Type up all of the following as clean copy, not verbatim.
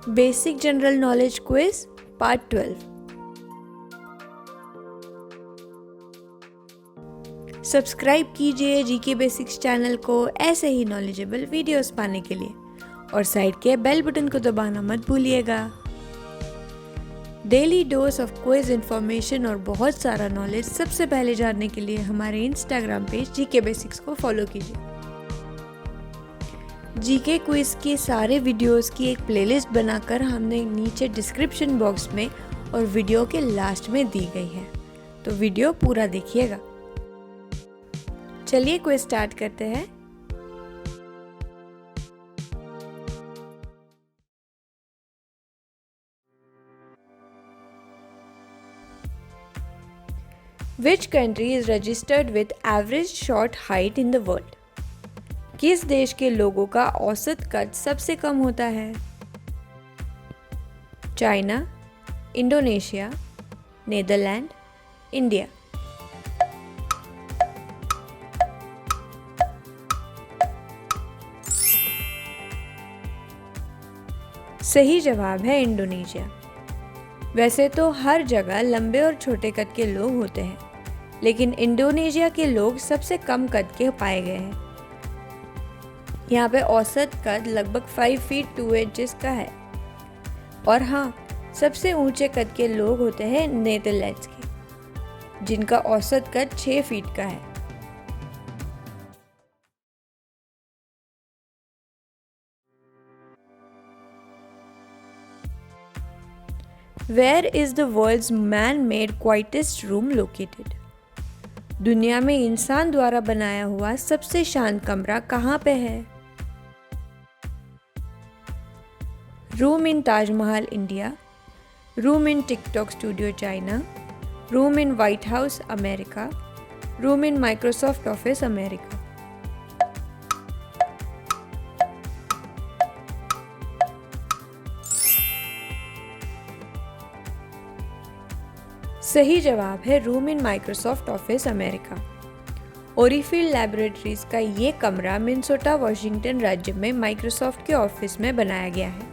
Basic general knowledge quiz part 12। Subscribe कीजिए GK basics channel को ऐसे ही नॉलेजेबल वीडियोस पाने के लिए और साइड के बेल बटन को दबाना मत भूलिएगा। Daily dose of quiz information और बहुत सारा नॉलेज सबसे पहले जानने के लिए हमारे इंस्टाग्राम पेज जीके बेसिक्स को फॉलो कीजिए। जीके क्विज के सारे वीडियोस की एक प्लेलिस्ट बनाकर हमने नीचे डिस्क्रिप्शन बॉक्स में और वीडियो के लास्ट में दी गई है, तो वीडियो पूरा देखिएगा। चलिए क्विज स्टार्ट करते हैं। Which country is registered with average short height in the world? किस देश के लोगों का औसत कद सबसे कम होता है? China, Indonesia, Netherland, India. सही जवाब है इंडोनेशिया। वैसे तो हर जगह लंबे और छोटे कद के लोग होते हैं, लेकिन इंडोनेशिया के लोग सबसे कम कद के पाए गए हैं। यहाँ पे औसत कद लगभग 5 फीट 2 इंचेस का है। और हाँ, सबसे ऊंचे कद के लोग होते हैं नीदरलैंड्स के, जिनका औसत कद 6 फीट का है। Where is the world's man-made quietest room located? दुनिया में इंसान द्वारा बनाया हुआ सबसे शांत कमरा कहाँ पे है? Room in Taj Mahal India, room in TikTok studio China, room in White House America, room in Microsoft office America. सही जवाब है room in Microsoft office America. Orfield laboratories का ये कमरा मिनेसोटा वॉशिंगटन राज्य में माइक्रोसॉफ्ट के ऑफिस में बनाया गया है।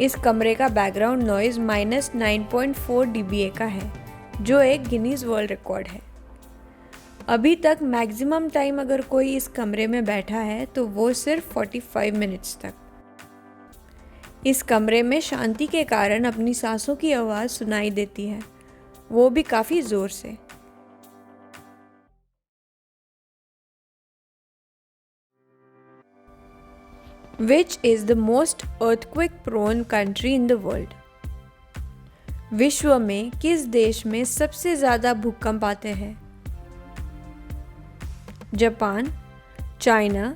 इस कमरे का बैकग्राउंड नॉइज -9.4 dBA का है, जो एक गिनीज वर्ल्ड रिकॉर्ड है। अभी तक मैक्सिमम टाइम अगर कोई इस कमरे में बैठा है तो वो सिर्फ 45 मिनट्स तक। इस कमरे में शांति के कारण अपनी सांसों की आवाज़ सुनाई देती है, वो भी काफ़ी ज़ोर से। Which is the most earthquake-prone country in the world? विश्व में किस देश में सबसे ज़्यादा भूकंप आते हैं? Japan, China,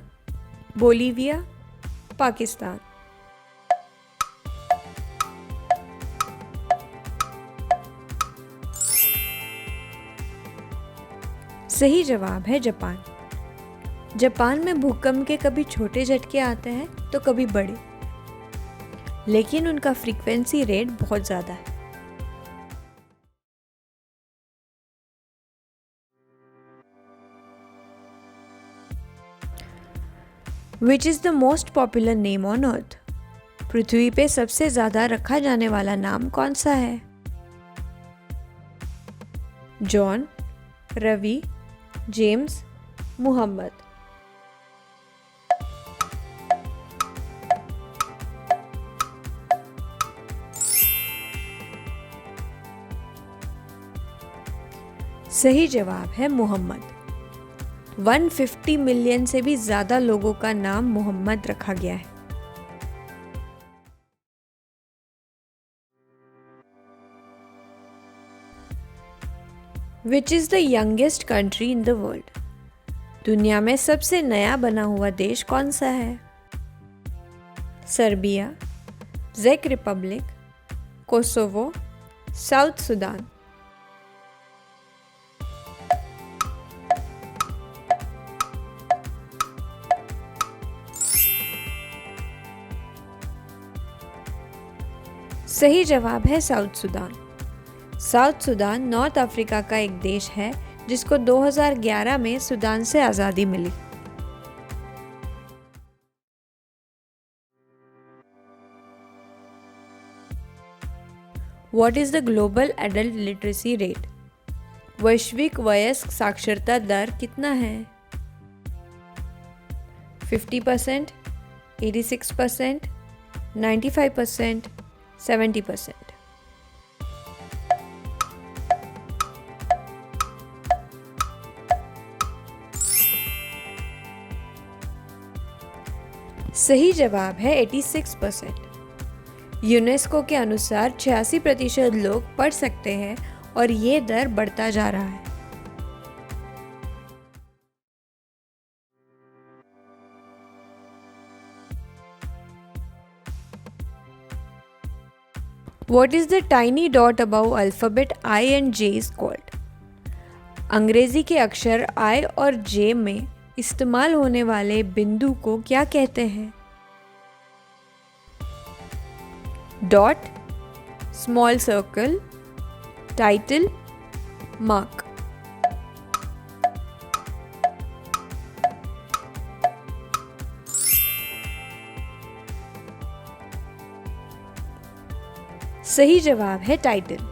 Bolivia, Pakistan. सही जवाब है जापान। जापान में भूकंप के कभी छोटे झटके आते हैं तो कभी बड़े, लेकिन उनका फ्रीक्वेंसी रेट बहुत ज़्यादा है। Which is the most popular name on earth? पृथ्वी पे सबसे ज़्यादा रखा जाने वाला नाम कौन सा है? John, Ravi, James, Muhammad. सही जवाब है मोहम्मद। 150 मिलियन से भी ज़्यादा लोगों का नाम मोहम्मद रखा गया है। Which is the youngest country in the world? दुनिया में सबसे नया बना हुआ देश कौन सा है? सर्बिया, चेक रिपब्लिक, कोसोवो, साउथ सुडान। सही जवाब है South Sudan. South Sudan North Africa का एक देश है जिसको 2011 में सुडान से आज़ादी मिली। What is the global adult literacy rate? वैश्विक वयस्क साक्षरता दर कितना है? 50%, 86%, 95%, 70%. सही जवाब है 86%. यूनेस्को के अनुसार 86% लोग पढ़ सकते हैं और ये दर बढ़ता जा रहा है. What is the tiny dot above alphabet I and J is called? अंग्रेजी के अक्षर I और J में इस्तेमाल होने वाले बिंदु को क्या कहते हैं? Dot, small circle, title, mark. सही जवाब है title.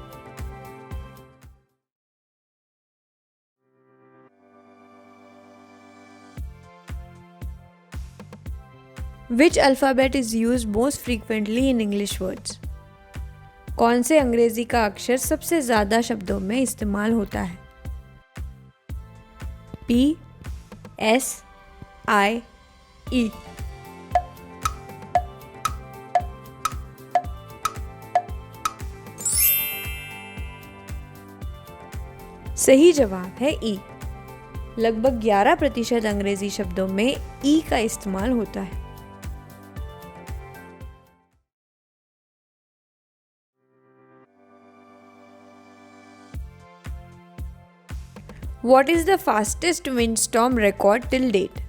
Which alphabet is used most frequently in English words? कौन से अंग्रेजी का अक्षर सबसे ज़्यादा शब्दों में इस्तेमाल होता है? P, S, I, E. सही जवाब है E. लगभग 11% अंग्रेजी शब्दों में E का इस्तेमाल होता है. What is the fastest windstorm record till date?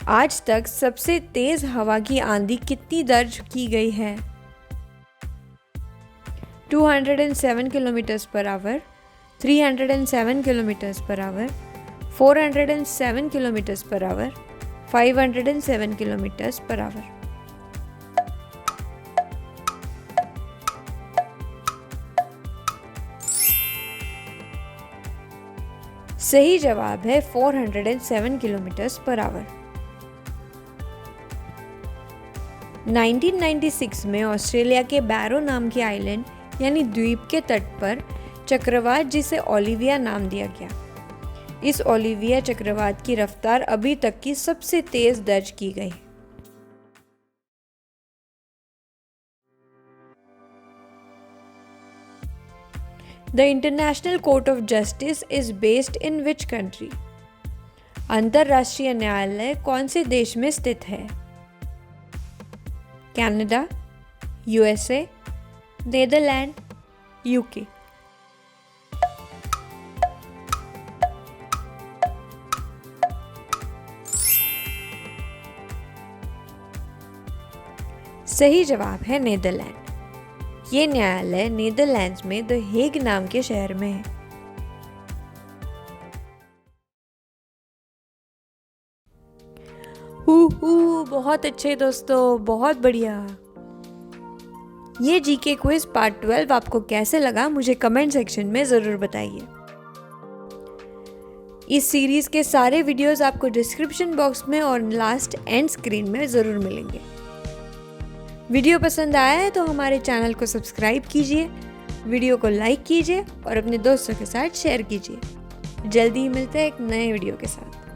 आज तक सबसे तेज हवा की आंधी कितनी दर्ज की गई है? 207 kilometre per hour, 307 kilometre per hour, 407 kilometre per hour, 507 kilometre per hour. सही जवाब है 407 किलोमीटर पर आवर. 1996 में ऑस्ट्रेलिया के बैरो नाम के आइलैंड यानी द्वीप के तट पर चक्रवात जिसे ओलिविया नाम दिया गया. इस ओलिविया चक्रवात की रफ्तार अभी तक की सबसे तेज दर्ज की गई. The International Court of Justice is based in which country? अंतर्राष्ट्रीय न्यायालय कौन से देश में स्थित है? Canada, USA, Netherland, UK. सही जवाब है नीदरलैंड. ये न्यायालय नीदरलैंड्स में द हेग नाम के शहर में है. बहुत अच्छे दोस्तों, बहुत बढ़िया. ये जीके क्विज पार्ट 12 आपको कैसे लगा मुझे कमेंट सेक्शन में ज़रूर बताइए. इस सीरीज़ के सारे वीडियोस आपको डिस्क्रिप्शन बॉक्स में और लास्ट एंड स्क्रीन में ज़रूर मिलेंगे. वीडियो पसंद आया है तो हमारे चैनल को सब्सक्राइब कीजिए, वीडियो को लाइक कीजिए और अपने दोस्तों के साथ शेयर कीजिए. जल्दी ही मिलते हैं एक नए वीडियो के साथ.